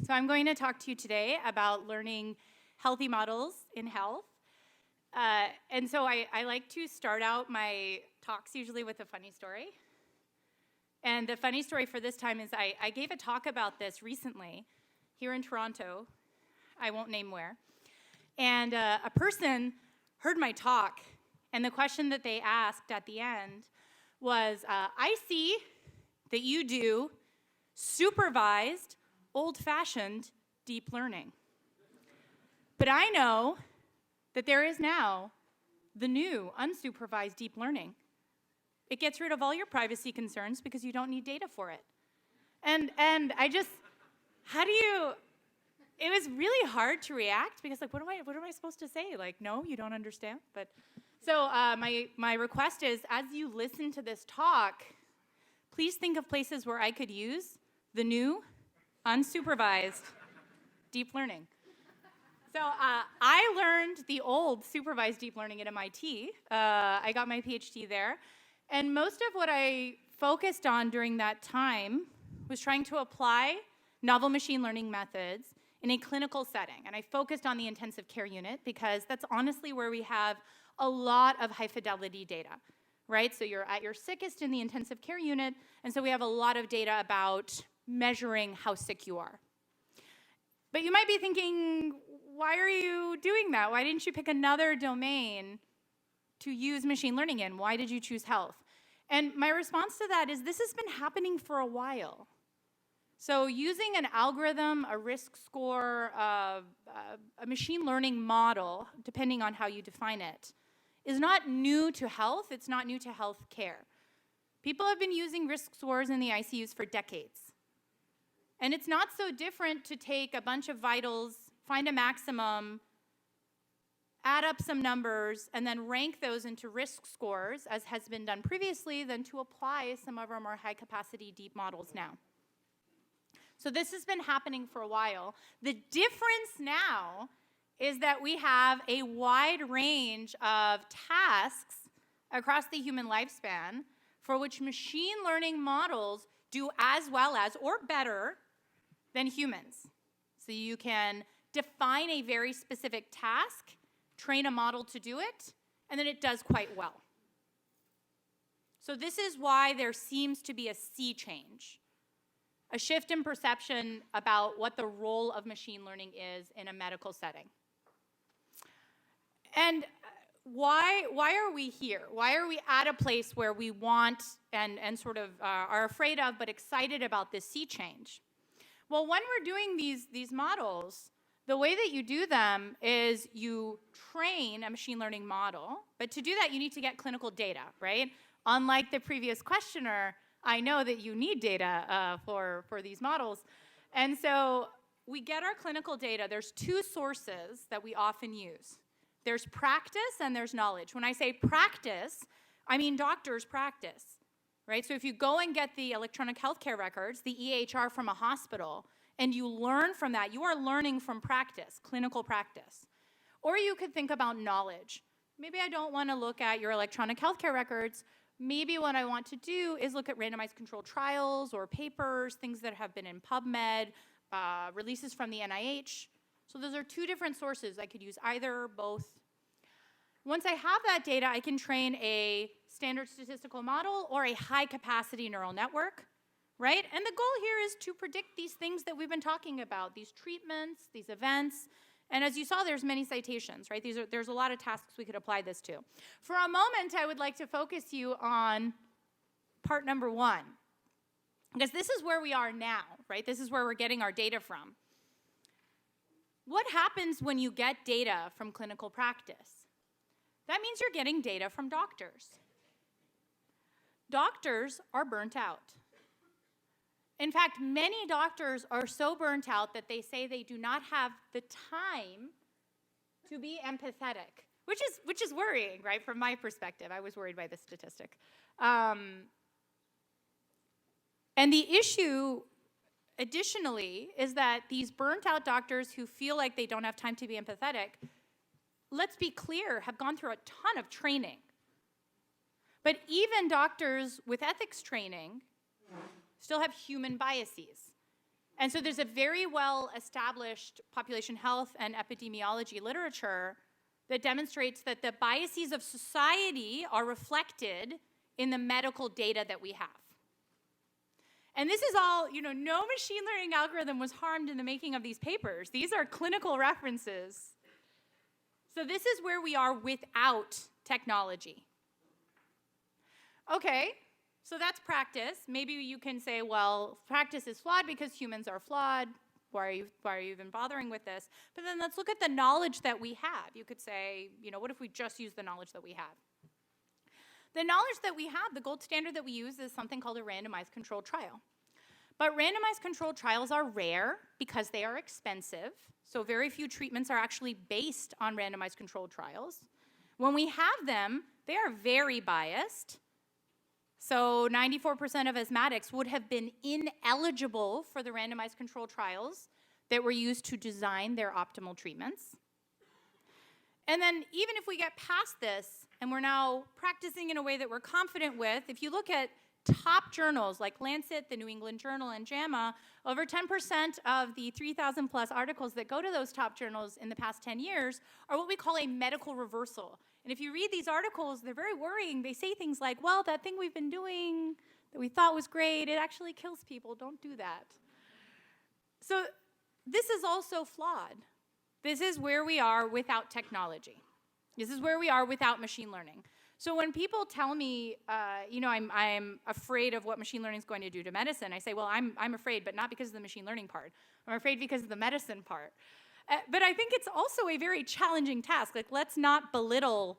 So I'm going to talk to you today about learning healthy models in health. And so I like to start out my talks usually with a funny story. And the funny story for this time is I gave a talk about this recently here in Toronto. I won't name where. And a person heard my talk, and the question that they asked at the end was, I see that you do supervised, old-fashioned deep learning. But I know that there is now the new unsupervised deep learning. It gets rid of all your privacy concerns because you don't need data for it. And I just, it was really hard to react because like, what am I supposed to say? Like, no, you don't understand? But so my request is, as you listen to this talk, please think of places where I could use the new unsupervised deep learning. So I learned the old supervised deep learning at MIT. I got my PhD there. And most of what I focused on during that time was trying to apply novel machine learning methods in a clinical setting. And I focused on the intensive care unit because that's honestly where we have a lot of high fidelity data, right? So you're at your sickest in the intensive care unit, and so we have a lot of data about measuring how sick you are. But you might be thinking, why are you doing that? Why didn't you pick another domain to use machine learning in? Why did you choose health? And my response to that is this has been happening for a while. So using an algorithm, a risk score, a machine learning model, depending on how you define it, is not new to health. It's not new to health care. People have been using risk scores in the ICUs for decades. And it's not so different to take a bunch of vitals, find a maximum, add up some numbers, and then rank those into risk scores, as has been done previously, than to apply some of our more high-capacity deep models now. So this has been happening for a while. The difference now is that we have a wide range of tasks across the human lifespan for which machine learning models do as well as, or better, than humans. So you can define a very specific task, train a model to do it, and then it does quite well. So this is why there seems to be a sea change, a shift in perception about what the role of machine learning is in a medical setting. And why are we here? Why are we at a place where we want and sort of are afraid of but excited about this sea change? Well, when we're doing these models, the way that you do them is you train a machine learning model, but to do that you need to get clinical data, right? Unlike the previous questioner, I know that you need data for these models. And so we get our clinical data. There's two sources that we often use. There's practice and there's knowledge. When I say practice, I mean doctors' practice, right? So if you go and get the electronic healthcare records, the EHR from a hospital, and you learn from that, you are learning from practice, clinical practice. Or you could think about knowledge. Maybe I don't want to look at your electronic healthcare records. Maybe what I want to do is look at randomized controlled trials or papers, things that have been in PubMed, releases from the NIH. So those are two different sources. I could use either or both. Once I have that data, I can train a standard statistical model or a high-capacity neural network, right? And the goal here is to predict these things that we've been talking about, these treatments, these events. And as you saw, there's many citations, right? There's a lot of tasks we could apply this to. For a moment, I would like to focus you on part number one, because this is where we are now, right? This is where we're getting our data from. What happens when you get data from clinical practice? That means you're getting data from doctors. Doctors are burnt out. In fact, many doctors are so burnt out that they say they do not have the time to be empathetic, which is worrying, right, from my perspective. I was worried by this statistic. And the issue, additionally, is that these burnt out doctors who feel like they don't have time to be empathetic, let's be clear, have gone through a ton of training. But even doctors with ethics training still have human biases. And so there's a very well-established population health and epidemiology literature that demonstrates that the biases of society are reflected in the medical data that we have. And this is all, you know, no machine learning algorithm was harmed in the making of these papers. These are clinical references. So this is where we are without technology. Okay, so that's practice. Maybe you can say, well, practice is flawed because humans are flawed. Why are you even bothering with this? But then let's look at the knowledge that we have. You could say, you know, what if we just use the knowledge that we have? The knowledge that we have, the gold standard that we use is something called a randomized controlled trial. But randomized controlled trials are rare because they are expensive. So very few treatments are actually based on randomized controlled trials. When we have them, they are very biased. So 94% of asthmatics would have been ineligible for the randomized controlled trials that were used to design their optimal treatments. And then even if we get past this and we're now practicing in a way that we're confident with, if you look at top journals like Lancet, the New England Journal, and JAMA, over 10% of the 3,000 plus articles that go to those top journals in the past 10 years are what we call a medical reversal. And if you read these articles, they're very worrying. They say things like, well, that thing we've been doing that we thought was great, it actually kills people. Don't do that. So this is also flawed. This is where we are without technology. This is where we are without machine learning. So when people tell me, you know, I'm afraid of what machine learning is going to do to medicine, I say, well, I'm afraid, but not because of the machine learning part. I'm afraid because of the medicine part. But I think it's also a very challenging task. Like, let's not belittle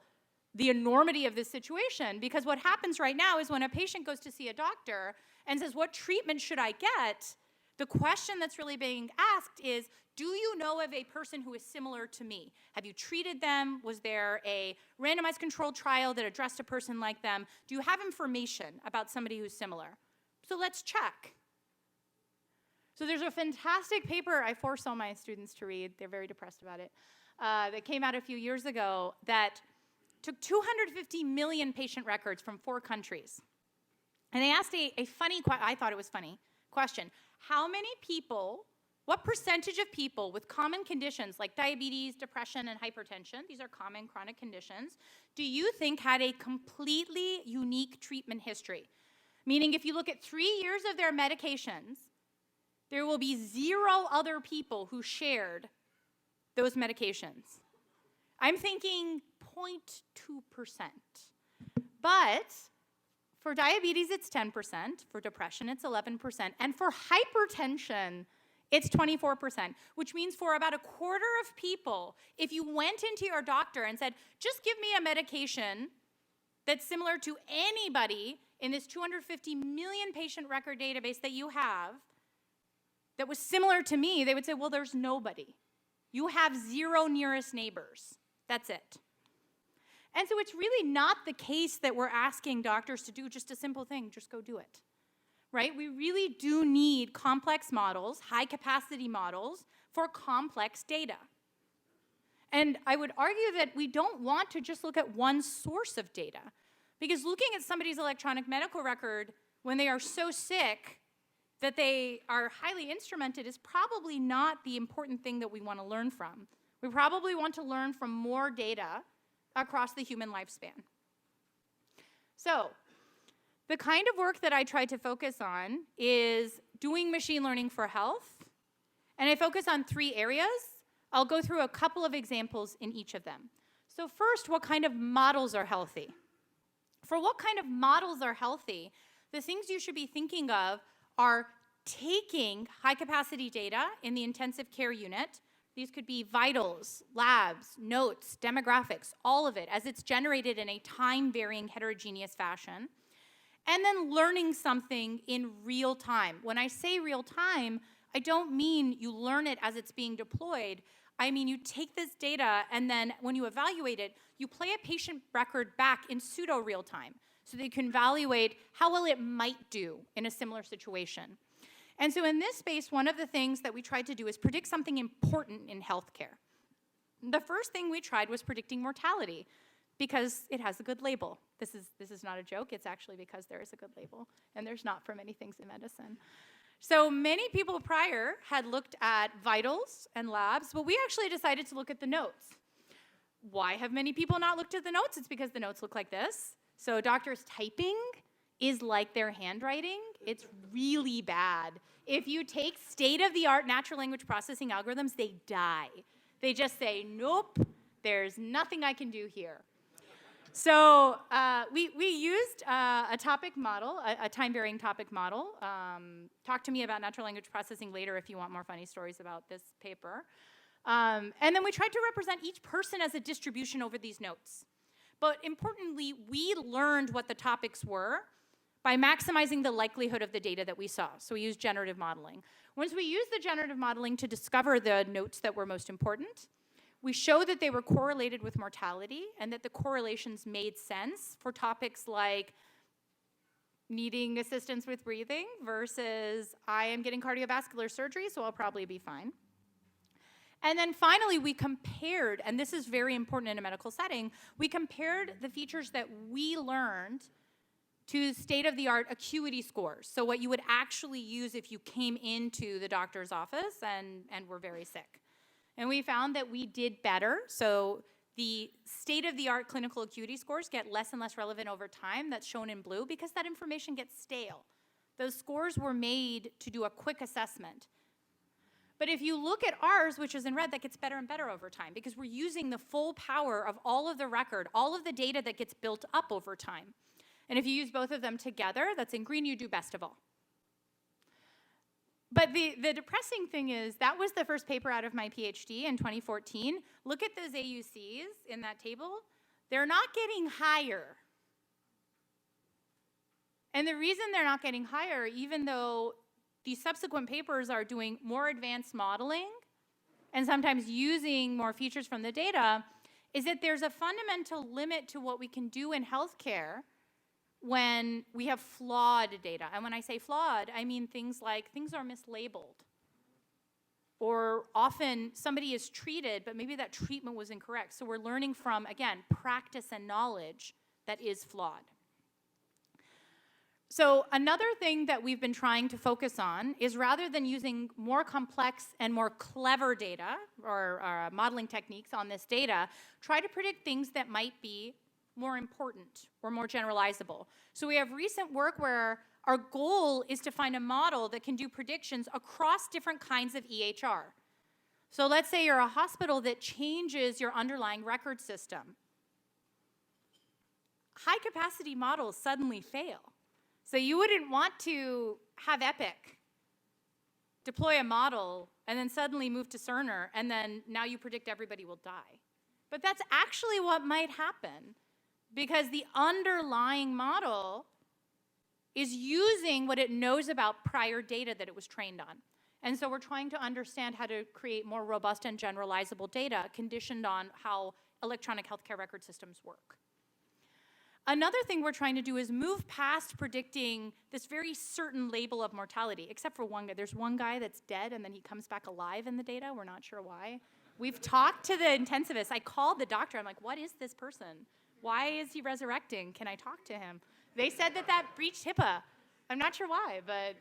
the enormity of this situation, because what happens right now is when a patient goes to see a doctor and says, what treatment should I get? The question that's really being asked is, do you know of a person who is similar to me? Have you treated them? Was there a randomized controlled trial that addressed a person like them? Do you have information about somebody who's similar? So let's check. So there's a fantastic paper I force all my students to read. They're very depressed about it. That came out a few years ago that took 250 million patient records from 4 countries. And they asked a funny, I thought it was funny, question. How many people, what percentage of people with common conditions like diabetes, depression, and hypertension, these are common chronic conditions, do you think had a completely unique treatment history? Meaning if you look at 3 years of their medications, there will be 0 other people who shared those medications. I'm thinking 0.2%. But for diabetes, it's 10%. For depression, it's 11%. And for hypertension, it's 24%, which means for about a quarter of people, if you went into your doctor and said, just give me a medication that's similar to anybody in this 250 million patient record database that you have, that was similar to me, they would say, well, there's nobody. You have 0 nearest neighbors. That's it. And so it's really not the case that we're asking doctors to do just a simple thing, just go do it, right? We really do need complex models, high-capacity models for complex data. And I would argue that we don't want to just look at one source of data, because looking at somebody's electronic medical record when they are so sick that they are highly instrumented is probably not the important thing that we want to learn from. We probably want to learn from more data across the human lifespan. So the kind of work that I try to focus on is doing machine learning for health, and I focus on 3 areas. I'll go through a couple of examples in each of them. So first, what kind of models are healthy? For what kind of models are healthy, the things you should be thinking of are taking high-capacity data in the intensive care unit. These could be vitals, labs, notes, demographics, all of it, as it's generated in a time-varying heterogeneous fashion. And then learning something in real time. When I say real time, I don't mean you learn it as it's being deployed. I mean you take this data and then when you evaluate it, you play a patient record back in pseudo-real time so that you can evaluate how well it might do in a similar situation. And so in this space, one of the things that we tried to do is predict something important in healthcare. The first thing we tried was predicting mortality because it has a good label. This is not a joke. It's actually because there is a good label, and there's not for many things in medicine. So many people prior had looked at vitals and labs, but we actually decided to look at the notes. Why have many people not looked at the notes? It's because the notes look like this. So doctors typing is like their handwriting. It's really bad. If you take state-of-the-art natural language processing algorithms, they die. They just say, nope, there's nothing I can do here. So we used a topic model, a time-varying topic model. Talk to me about natural language processing later if you want more funny stories about this paper. And then we tried to represent each person as a distribution over these notes. But importantly, we learned what the topics were by maximizing the likelihood of the data that we saw. So we used generative modeling. Once we used the generative modeling to discover the notes that were most important, we showed that they were correlated with mortality and that the correlations made sense for topics like needing assistance with breathing versus I am getting cardiovascular surgery, so I'll probably be fine. And then finally, we compared, and this is very important in a medical setting, we compared the features that we learned to state-of-the-art acuity scores. So what you would actually use if you came into the doctor's office and were very sick. And we found that we did better. So the state-of-the-art clinical acuity scores get less and less relevant over time. That's shown in blue because that information gets stale. Those scores were made to do a quick assessment. But if you look at ours, which is in red, that gets better and better over time because we're using the full power of all of the record, all of the data that gets built up over time. And if you use both of them together, that's in green, you do best of all. But the depressing thing is that was the first paper out of my PhD in 2014. Look at those AUCs in that table. They're not getting higher. And the reason they're not getting higher, even though these subsequent papers are doing more advanced modeling and sometimes using more features from the data, is that there's a fundamental limit to what we can do in healthcare when we have flawed data. And when I say flawed, I mean things like things are mislabeled. Or often somebody is treated, but maybe that treatment was incorrect. So we're learning from, again, practice and knowledge that is flawed. So another thing that we've been trying to focus on is rather than using more complex and more clever data or modeling techniques on this data, try to predict things that might be more important or more generalizable. So we have recent work where our goal is to find a model that can do predictions across different kinds of EHR. So let's say you're a hospital that changes your underlying record system. High capacity models suddenly fail. So you wouldn't want to have Epic deploy a model and then suddenly move to Cerner and then now you predict everybody will die. But that's actually what might happen because the underlying model is using what it knows about prior data that it was trained on. And so we're trying to understand how to create more robust and generalizable data conditioned on how electronic healthcare record systems work. Another thing we're trying to do is move past predicting this very certain label of mortality, except for one guy. There's one guy that's dead and then he comes back alive in the data. We're not sure why. We've talked to the intensivist. I called the doctor. I'm like, what is this person? Why is he resurrecting? Can I talk to him? They said that breached HIPAA. I'm not sure why, but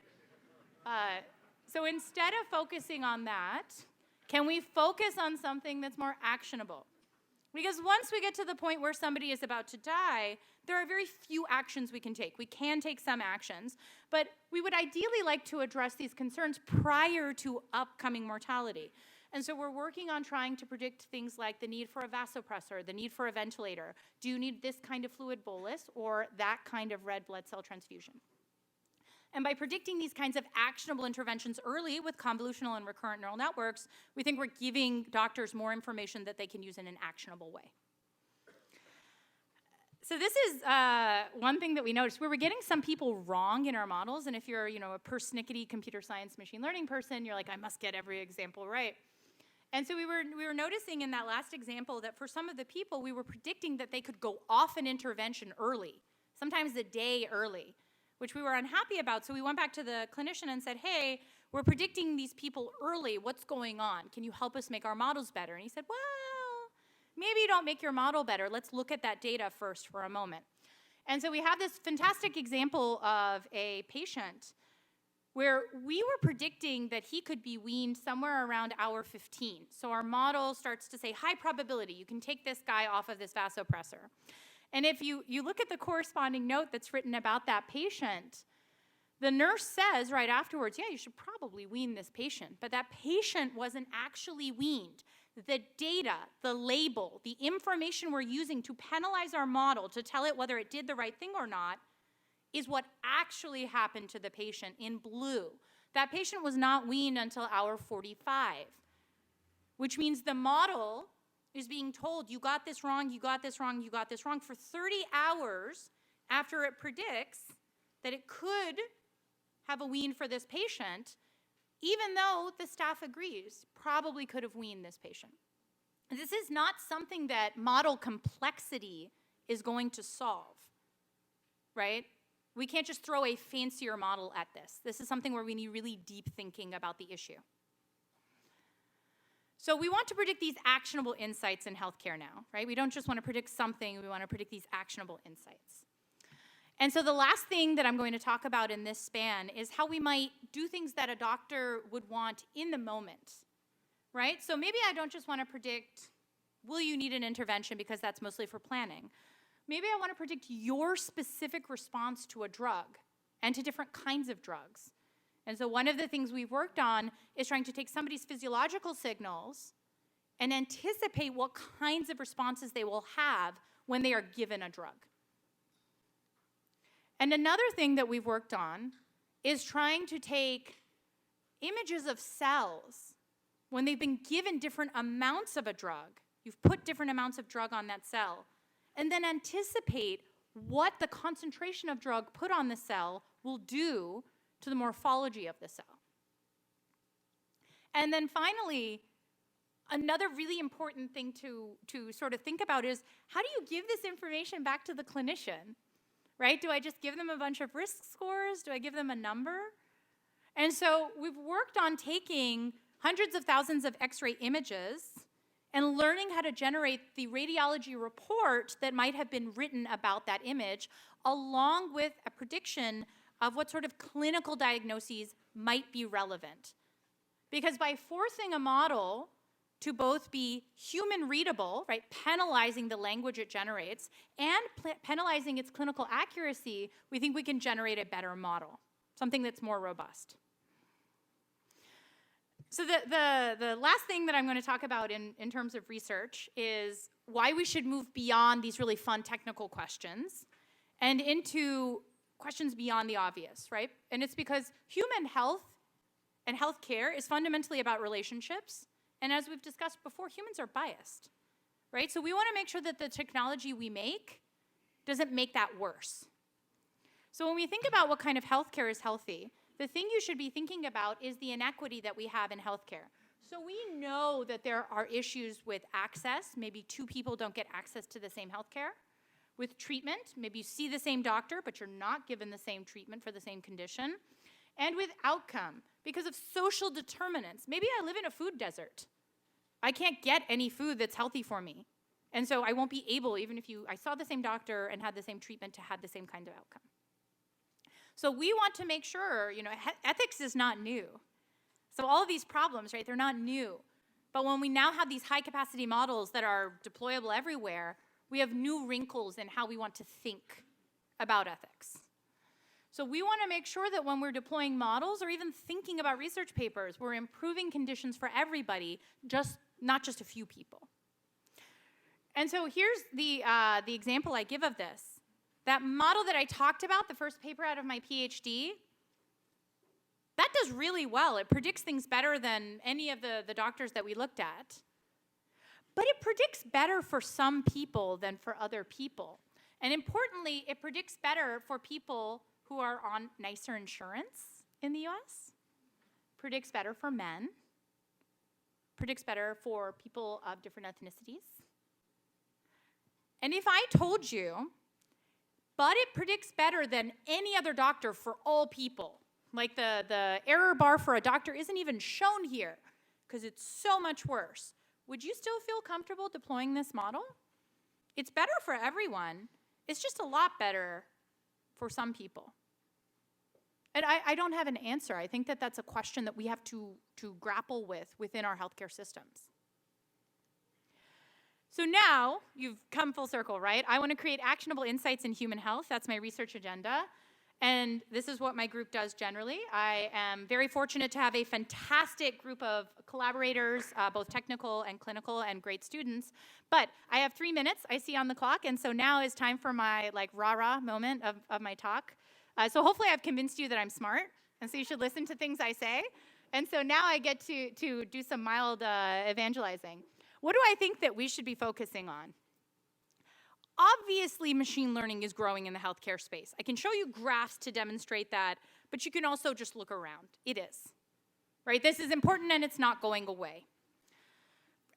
so instead of focusing on that, can we focus on something that's more actionable? Because once we get to the point where somebody is about to die, there are very few actions we can take. We can take some actions, but we would ideally like to address these concerns prior to upcoming mortality. And so we're working on trying to predict things like the need for a vasopressor, the need for a ventilator. Do you need this kind of fluid bolus or that kind of red blood cell transfusion? And by predicting these kinds of actionable interventions early with convolutional and recurrent neural networks, we think we're giving doctors more information that they can use in an actionable way. So this is one thing that we noticed. We were getting some people wrong in our models, and if you're a persnickety computer science machine learning person, you're like, I must get every example right. And so we were noticing in that last example that for some of the people, we were predicting that they could go off an intervention early, sometimes a day early, which we were unhappy about. So we went back to the clinician and said, hey, we're predicting these people early. What's going on? Can you help us make our models better? And he said, well, maybe you don't make your model better. Let's look at that data first for a moment. And so we have this fantastic example of a patient where we were predicting that he could be weaned somewhere around hour 15. So our model starts to say high probability, you can take this guy off of this vasopressor. And if you look at the corresponding note that's written about that patient, the nurse says right afterwards, yeah, you should probably wean this patient, but that patient wasn't actually weaned. The data, the label, the information we're using to penalize our model to tell it whether it did the right thing or not is what actually happened to the patient in blue. That patient was not weaned until hour 45, which means the model is being told, you got this wrong, you got this wrong, you got this wrong, for 30 hours after it predicts that it could have a wean for this patient, even though the staff agrees, probably could have weaned this patient. This is not something that model complexity is going to solve, right? We can't just throw a fancier model at this. This is something where we need really deep thinking about the issue. So we want to predict these actionable insights in healthcare now, right? We don't just want to predict something, we want to predict these actionable insights. And so the last thing that I'm going to talk about in this span is how we might do things that a doctor would want in the moment, right? So maybe I don't just want to predict, will you need an intervention, because that's mostly for planning. Maybe I want to predict your specific response to a drug and to different kinds of drugs. And so one of the things we've worked on is trying to take somebody's physiological signals and anticipate what kinds of responses they will have when they are given a drug. And another thing that we've worked on is trying to take images of cells when they've been given different amounts of a drug. You've put different amounts of drug on that cell, and then anticipate what the concentration of drug put on the cell will do to the morphology of the cell. And then finally, another really important thing to sort of think about is, how do you give this information back to the clinician, right? Do I just give them a bunch of risk scores? Do I give them a number? And so we've worked on taking hundreds of thousands of X-ray images and learning how to generate the radiology report that might have been written about that image, along with a prediction of what sort of clinical diagnoses might be relevant. Because by forcing a model to both be human readable, right, penalizing the language it generates, and penalizing its clinical accuracy, we think we can generate a better model, something that's more robust. So the last thing that I'm going to talk about in terms of research is why we should move beyond these really fun technical questions and into questions beyond the obvious, right? And it's because human health and healthcare is fundamentally about relationships. And as we've discussed before, humans are biased, right? So we want to make sure that the technology we make doesn't make that worse. So when we think about what kind of healthcare is healthy, the thing you should be thinking about is the inequity that we have in healthcare. So we know that there are issues with access. Maybe two people don't get access to the same healthcare. With treatment, maybe you see the same doctor, but you're not given the same treatment for the same condition. And with outcome, because of social determinants. Maybe I live in a food desert. I can't get any food that's healthy for me. And so I won't be able, even if I saw the same doctor and had the same treatment, to have the same kind of outcome. So we want to make sure, ethics is not new. So all of these problems, right, they're not new. But when we now have these high-capacity models that are deployable everywhere, we have new wrinkles in how we want to think about ethics. So we want to make sure that when we're deploying models or even thinking about research papers, we're improving conditions for everybody, not just a few people. And so here's the example I give of this. That model that I talked about, the first paper out of my PhD, that does really well. It predicts things better than any of the doctors that we looked at. But it predicts better for some people than for other people. And importantly, it predicts better for people who are on nicer insurance in the US, predicts better for men, predicts better for people of different ethnicities. And if I told you, but it predicts better than any other doctor for all people, like the error bar for a doctor isn't even shown here because it's so much worse, would you still feel comfortable deploying this model? It's better for everyone. It's just a lot better for some people. And I don't have an answer. I think that that's a question that we have to grapple with within our healthcare systems. So now, you've come full circle, right? I want to create actionable insights in human health. That's my research agenda. And this is what my group does generally. I am very fortunate to have a fantastic group of collaborators, both technical and clinical, and great students. But I have 3 minutes, I see on the clock, and so now is time for my like rah-rah moment of my talk. So hopefully I've convinced you that I'm smart, and so you should listen to things I say. And so now I get to do some mild evangelizing. What do I think that we should be focusing on? Obviously, machine learning is growing in the healthcare space. I can show you graphs to demonstrate that, but you can also just look around. It is, right? This is important and it's not going away.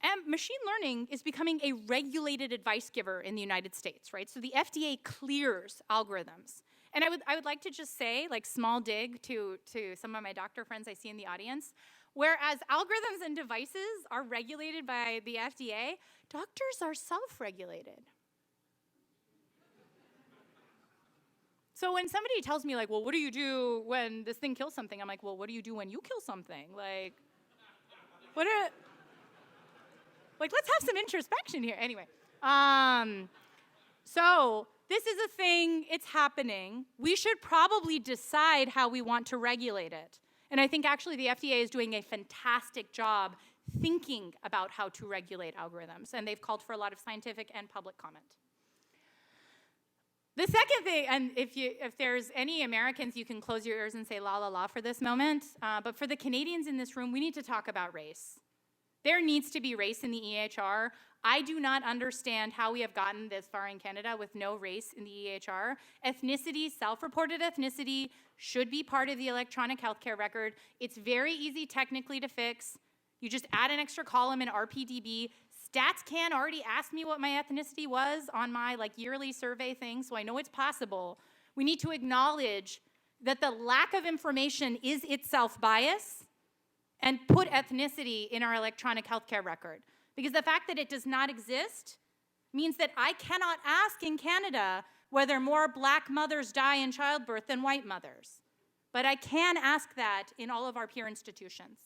And machine learning is becoming a regulated advice giver in the United States, right? So the FDA clears algorithms. And I would like to just say, like small dig to some of my doctor friends I see in the audience, whereas algorithms and devices are regulated by the FDA, doctors are self-regulated. So when somebody tells me, like, well, what do you do when this thing kills something? I'm like, well, what do you do when you kill something? Like, like, let's have some introspection here. Anyway, so this is a thing, it's happening. We should probably decide how we want to regulate it. And I think actually the FDA is doing a fantastic job thinking about how to regulate algorithms. And they've called for a lot of scientific and public comment. The second thing, and if there's any Americans, you can close your ears and say la la la for this moment, but for the Canadians in this room, we need to talk about race. There needs to be race in the EHR. I do not understand how we have gotten this far in Canada with no race in the EHR. Ethnicity, self-reported ethnicity, should be part of the electronic healthcare record. It's very easy technically to fix. You just add an extra column in RPDB. StatsCan already asked me what my ethnicity was on my yearly survey thing, so I know it's possible. We need to acknowledge that the lack of information is itself bias and put ethnicity in our electronic healthcare record. Because the fact that it does not exist means that I cannot ask in Canada whether more black mothers die in childbirth than white mothers. But I can ask that in all of our peer institutions.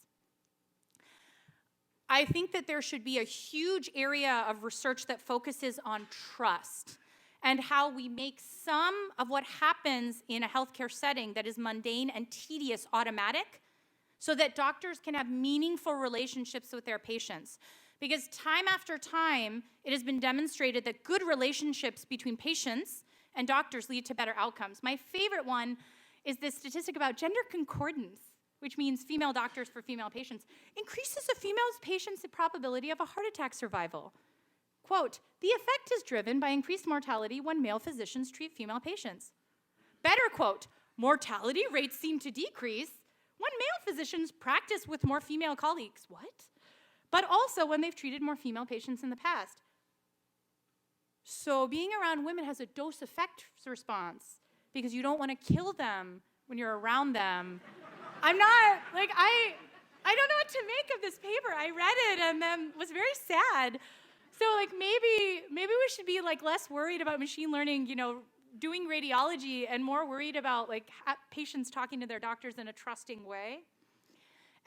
I think that there should be a huge area of research that focuses on trust and how we make some of what happens in a healthcare setting that is mundane and tedious automatic so that doctors can have meaningful relationships with their patients. Because time after time, it has been demonstrated that good relationships between patients and doctors lead to better outcomes. My favorite one is this statistic about gender concordance, which means female doctors for female patients, increases a female patient's probability of a heart attack survival. Quote, the effect is driven by increased mortality when male physicians treat female patients. Better quote, mortality rates seem to decrease when male physicians practice with more female colleagues. What? But also when they've treated more female patients in the past. So being around women has a dose effect response because you don't want to kill them when you're around them. I'm not, I don't know what to make of this paper. I read it and then was very sad. So maybe we should be less worried about machine learning, doing radiology and more worried about patients talking to their doctors in a trusting way.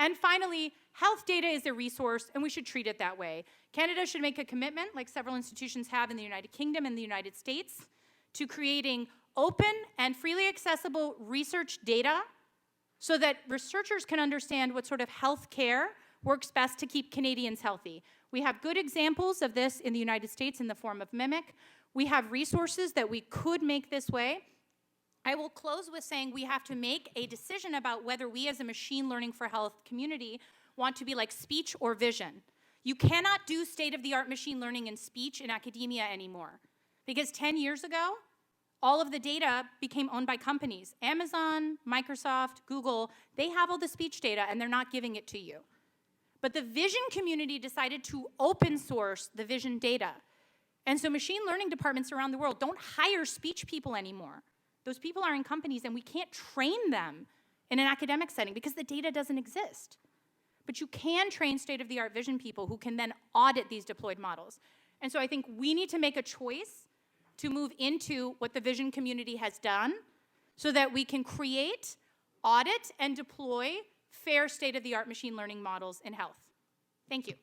And finally, health data is a resource and we should treat it that way. Canada should make a commitment, like several institutions have in the United Kingdom and the United States, to creating open and freely accessible research data so that researchers can understand what sort of health care works best to keep Canadians healthy. We have good examples of this in the United States in the form of Mimic. We have resources that we could make this way. I will close with saying we have to make a decision about whether we as a machine learning for health community want to be like speech or vision. You cannot do state-of-the-art machine learning in speech in academia anymore because 10 years ago, all of the data became owned by companies. Amazon, Microsoft, Google, they have all the speech data and they're not giving it to you. But the vision community decided to open source the vision data. And so machine learning departments around the world don't hire speech people anymore. Those people are in companies and we can't train them in an academic setting because the data doesn't exist. But you can train state-of-the-art vision people who can then audit these deployed models. And so I think we need to make a choice to move into what the vision community has done so that we can create audit and deploy fair state-of-the-art machine learning models in health. Thank you.